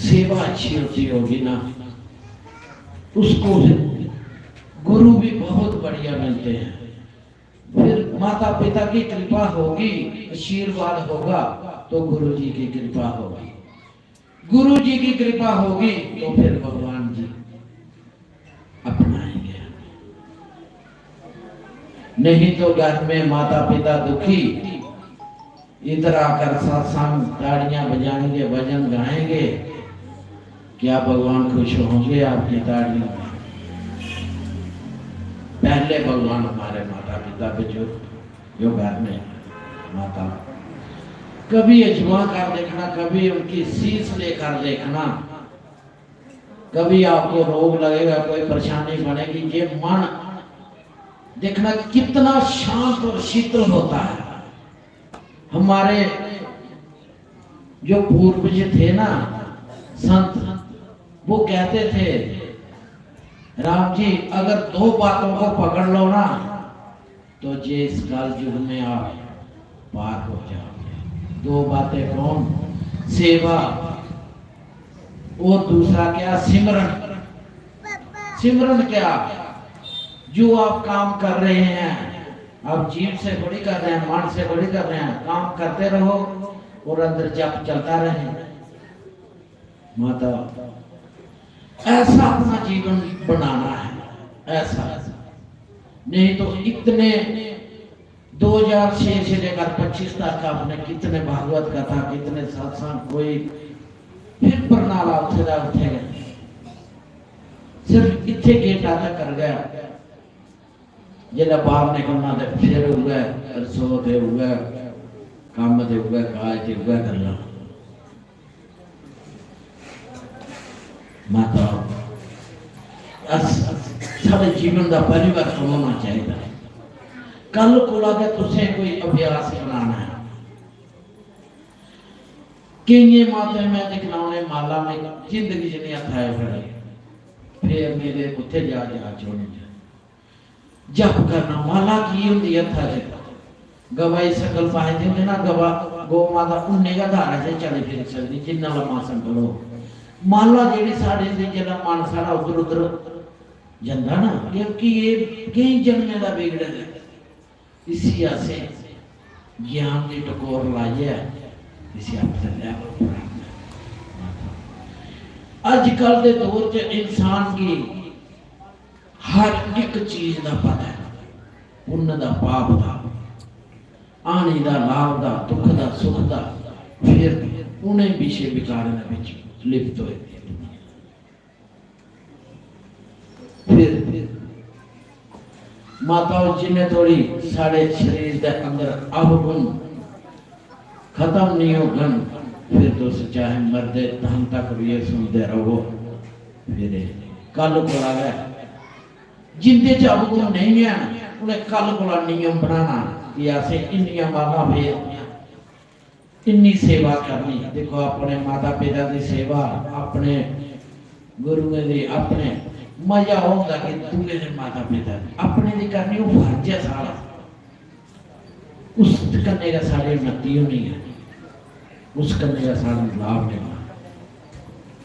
सेवा अच्छी होती होगी ना उसको गुरु भी बहुत बढ़िया मिलते हैं। फिर माता पिता की कृपा होगी आशीर्वाद होगा तो गुरु जी की कृपा होगी, गुरु जी की कृपा होगी तो फिर भगवान जी अपनाएंगे। नहीं तो घर में माता पिता दुखी इधर आकर सत्संग ताड़ियां बजाएंगे भजन गाएंगे, क्या भगवान खुश होंगे आपकी ताड़ियों में? पहले भगवान हमारे माता पिता बुजुर्ग जो घर में माता कभी अजमा कर देखना, कभी उनकी शीश लेकर देखना, कभी आपको रोग लगेगा, कोई परेशानी बनेगी, ये मन देखना कितना शांत और शीतल होता है। हमारे जो पूर्वज थे ना संत, वो कहते थे राम जी अगर दो बातों को पकड़ लो ना तो ये इस काल युग में आप पार हो जाओगे। दो बातें कौन? सेवा और दूसरा क्या? सिमरन। सिमरन क्या? जो आप काम कर रहे हैं, आप जीव से थोड़ी कर रहे हैं, मन से थोड़ी कर रहे हैं, काम करते रहो और अंदर जप चलता रहे। माता ऐसा अपना जीवन बनाना है, ऐसा नहीं तो इतने 2006 से लेकर 25 तक आपने कितने भागवत कथा, कितने सत्संग, कोई फिर परनाला उठेगा, सिर्फ इतने गेट आता कर गया, जिला बाहर निकलना तो फिर हुआ रसो थे हुआ काम थे हुआ काज थे हुआ करना। माता सारे जीवन का परिवर्तन होना चाहिए। कल को लगे तुझे कोई अभ्यास बनाना है। कई माता में देखना उन्हें माला में जिंदगी जने अथाए खड़े, फिर मेरे उत्थे जा छोड़ने जप करना। माला की होती है था गवाई सकल पाए थे ना, गवा गौ माता उन्ने का धारा से चले फिर सकती जिन्ना लम्मा संकलो। माला जेडी साढ़े से जरा मन सारा उधर उधर जंदा ना, क्योंकि ये कई जन्मे का बिगड़े है। इसी आसे ज्ञान की टकोर लाइए, इसी आप आजकल के दौर च इंसान की हर एक चीज का पता है, पुण्य का पाप का, आने का लाभ का, दुख का सुख का, फिर उन्हें विषय विकार लिप्त हुए। फिर माताओं जिन्हें थोड़ी साढ़े शरीर के अंदर अवगुण खत्म नहीं हो गन, फिर तो चाहे मरदे धन तक भी ये सुनते रहो। फिर कल को आ गया जिंदे च अवगुण नहीं है, उन्हें कल को नियम बनाना कि ऐसे इन्नियां माला भेजनियां, इन्नी सेवा करनी। देखो अपने माता पिता की सेवा, अपने गुरुओं की, अपने मजा होता कि दूसरे ने माता पिता अपने की करनी, वो फर्ज है सारा। उस करने का सारी उन्नति होनी है, उस करने का सारा लाभ लेना।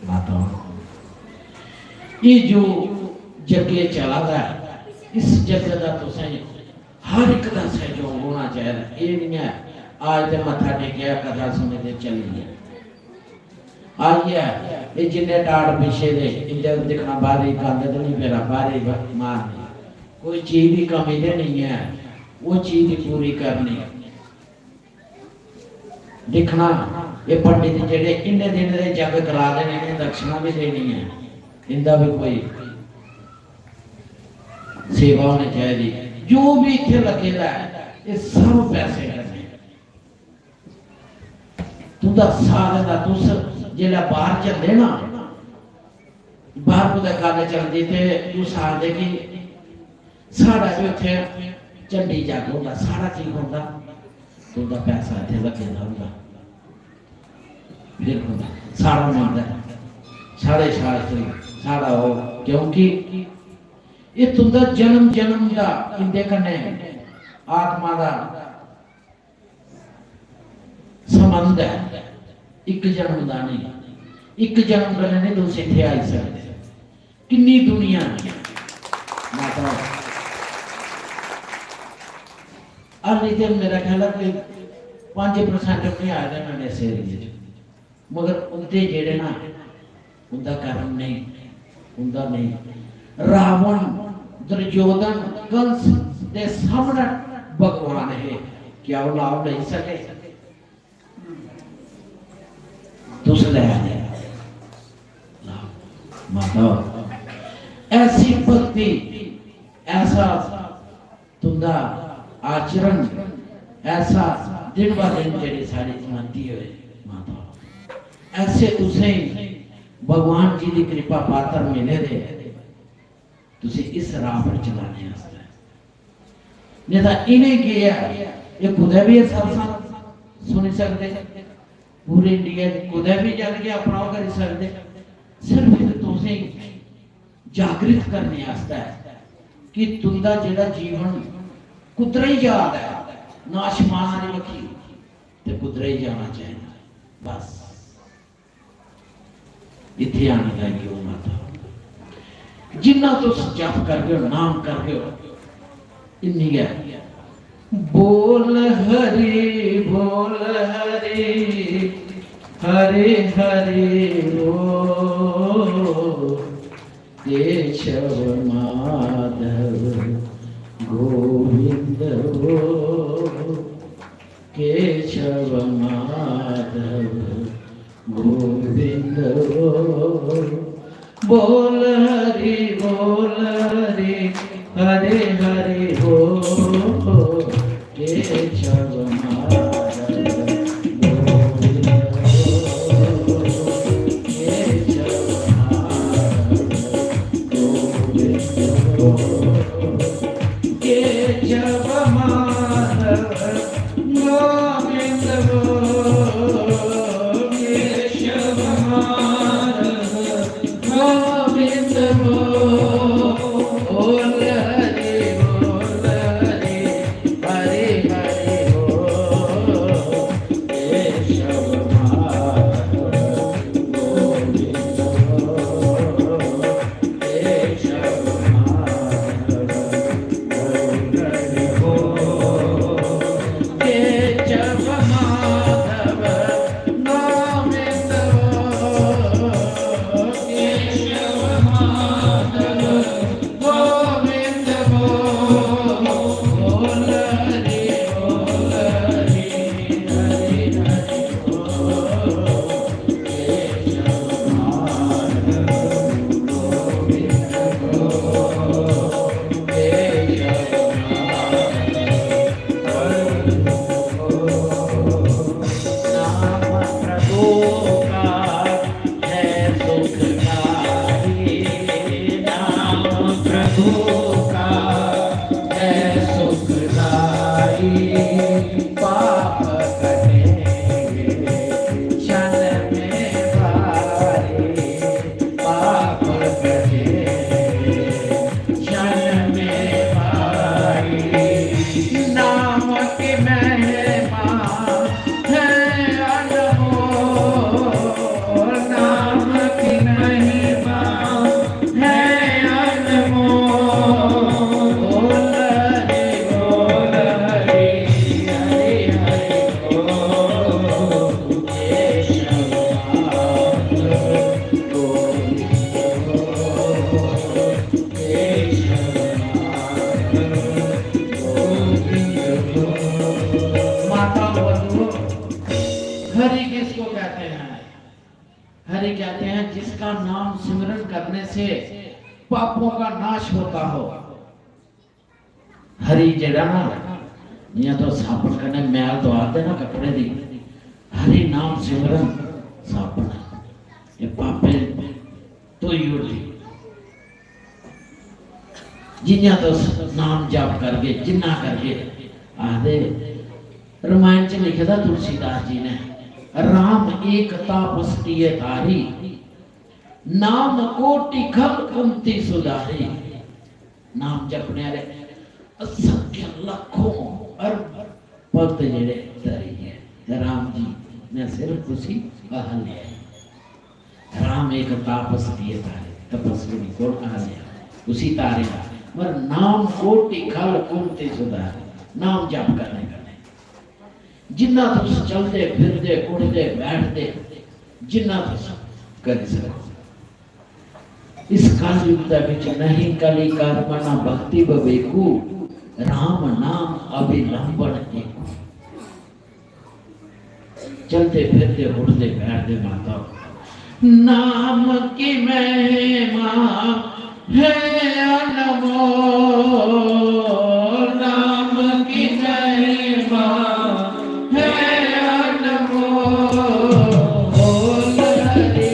माता ये जो जगह चला रहा है, इस जगह का तो हर एक का सहयोग होना चाहिए। ये नहीं है आज तो मथा टेकिया कथा सुने ते चली गया, आइए ये जिन्ने टाड़ पीछे दे इधर दिखना बारी कांदे तो नहीं मेरा बारी मारनी, कोई चीज की कमी तो नहीं है, वो चीज पूरी करनी। दिखना ये पंडित जेडे इन्ने दिन दे जग करा देने, इन्हें दक्षिणा भी देनी है, इनका भी कोई सेवा होनी चाहिए। जो भी इतने लगेगा ये सब पैसे करने तुदा सारे दा तुस जेला बाहर चले ना, बाहर को काले चलते थे तू साल दे कि सारा जो थे चंडी जाग होगा, सारा चीज होगा, तुदा पैसा इतने लगेगा होगा, फिर होगा सारा मिलता सारे शास्त्री सारा हो, क्योंकि ये तुंदा जन्म जन्म का इंदे कन्ने आत्मा का संबंध है। एक जन्म का नहीं, एक जन्म करने नहीं दूसरे थे आई सकते। किन्नी दुनिया माता अरे मेरा ख्याल है कि 5% नहीं आया था मैंने इस एरिए, मगर उनके जेड़े ना उनका कर्म नहीं, उनका नहीं। रावण दुर्योधन कंस के सामने भगवान है, क्या वो लाभ नहीं सके? दूसरे माता ऐसी भक्ति, ऐसा तुंदा आचरण, ऐसा दिन ब दिन जेडी सारी उन्नति हुए माता, ऐसे तुसे भगवान जी की कृपा पात्र मिले दे तुसी इस राह पर चलाने वास्ते नहीं तो इन्हें किया ये कुदै भी सत्संग सुनी सकते पूरे इंडिया कुदै भी चल के अपना करी सकते सिर्फ तुसी जागृत करने वास्ते कि तुंदा जेड़ा जीवन कुदरे ही जा रहा है नाशमान वाली बखी ते कुदरे ही जाना चाहिए बस इत्थे आने का क्यों माता जिन्ना तो जप करके हो नाम करके हो इन्नी है बोल हरि हरे हरे बोल केशव माधव गोविंद केशव माधव गोविंद बोल हरि हरे हरे हो केशव माधव गोविंद केशव माधव गोविंद केशव माधव गोविंद केशव माधव गोविंद बोल हरि हरे हरे हो केशव माधव गोविंद केशव माधव केशव माधव गोविंद केशव माधव गोविंद बोल हरि हरे हरे हो केशव माधव गोविंद नाम प्रभु का है सुखदाई नाम प्रभु का है सुखदाई पाप कटेंगे क्षण में भारी पाप कटेंगे क्षण में भारी नाम की महिमा है अनमोल नाम की महिमा है अनमोल बोल हरि हरे हरे बोल केशव माधव गोविंद केशव माता बोलो हरि किसको कहते हैं हरि कहते हैं जिसका नाम सिमरन करने से पापों का नाश होता हो हरि जड़ा ना या तो साबुन करने मैल तो आते ना कपड़े दी हरि नाम सिमरन साबुन ये पापे तो ही उड़ी जिन्ना तो नाम जाप करके जिन्ना करके आदे रामायण च लिखे था तुलसीदास जी ने राम एक तापस्ती तारी नाम कोटि खल कुंती सुधारी नाम जपने वाले असंख्य लाखों अरब भक्त जेड़े धरी है राम जी ने सिर्फ उसी कहा लिया राम एक तापस्ती तारी तपस्वी को कहा लिया उसी तारे मगर नाम कोटि खल कुंती सुधारी नाम जप करने का जिन्ना तुस चलते फिरते उड़ते बैठते जिन्ना तुस कर सको इस कालयुगता विच नहीं कली कर्म ना भक्ति बवेकु राम नाम अभिलंबन एकु चलते फिरते उड़ते बैठते माता नाम की महिमा है अनमोल नाम की महिमा है अनमोल बोल हरि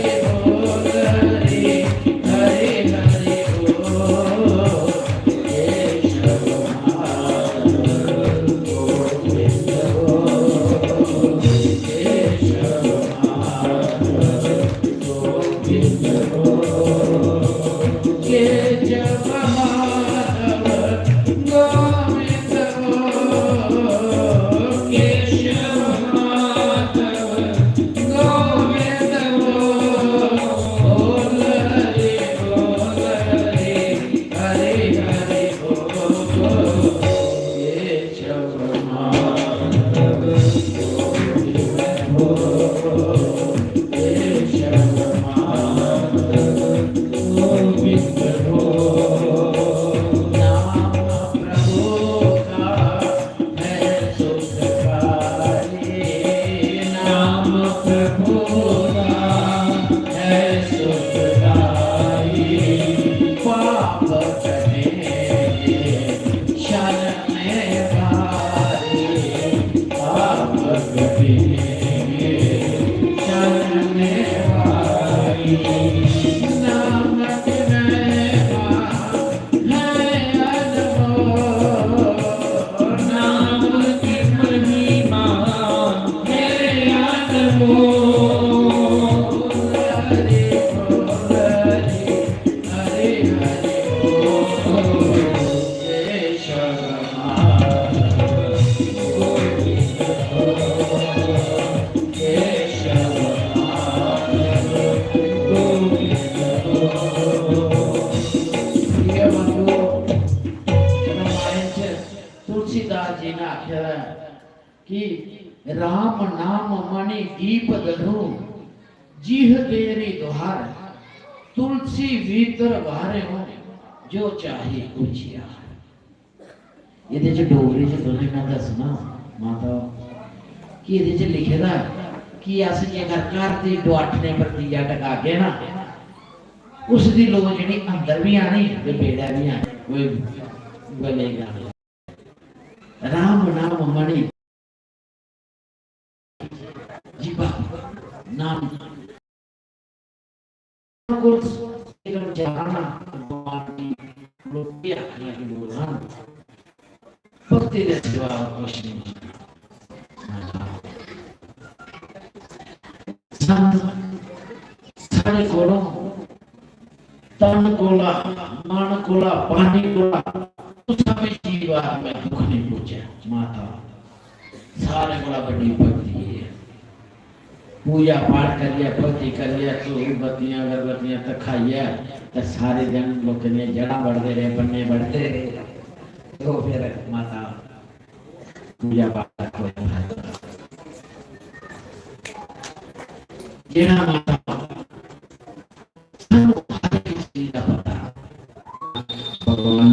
नानक रहमा है अनमोल,
नाम की महिमा है अनमोल।
हरे बोल हरे हरे बोल, जय शर्मा गोविंद बोल, जय शर्मा गोविंद बोल। प्रिय बंधु, रामायण च तुलसीदास जी ने आख्या है कि राम नाम मणि दीप धरू, जीह तेरी दुहार, तुलसी भीतर बाहरे हो, जो चाहे पूछिया। ਇਹਦੇ ਚ ਡੋਗਰੀ ਚ ਤੁਸੀਂ ਮੈਂ ਦੱਸਣਾ ਮਾਤਾ ਕਿ ਇਹਦੇ ਚ ਲਿਖਿਆ ਕਿ ਅਸੀਂ ਜੇਕਰ ਘਰ ਦੀ ਡੁਆਟ ਨੇ ਵਰਤੀਆ ਟਕਾ ਕੇ ਨਾ, ਉਸ ਦੀ ਲੋ ਜਿਹੜੀ ਅੰਦਰ ਵੀ ਆਣੀ ਤੇ ਬੇੜਾ ਵੀ ਆਣੀ, ਕੋਈ ਬਲੇਗਾ ਰਾਮ ਨਾਮ ਮਣੀ जीवा नाम को एकदम जाना लोग आखना कि बोलना भक्ति दे सिवा कुछ नहीं। सारे कोलों तन कोला मन कोला पानी कोला उस समय जीवा में दुख नहीं पूछा माता सारे कोला बड़ी भक्ति है। पूजा पाठ कर लिया, भक्ति कर लिया, तो बत्तियां अगरबत्तियां तक खाइए तो सारे दिन लोग ने जड़ा बढ़ते रहे, पन्ने बढ़ते रहे, तो फिर माता पूजा पाठ को जेड़ा माता हर किसी का पता भगवान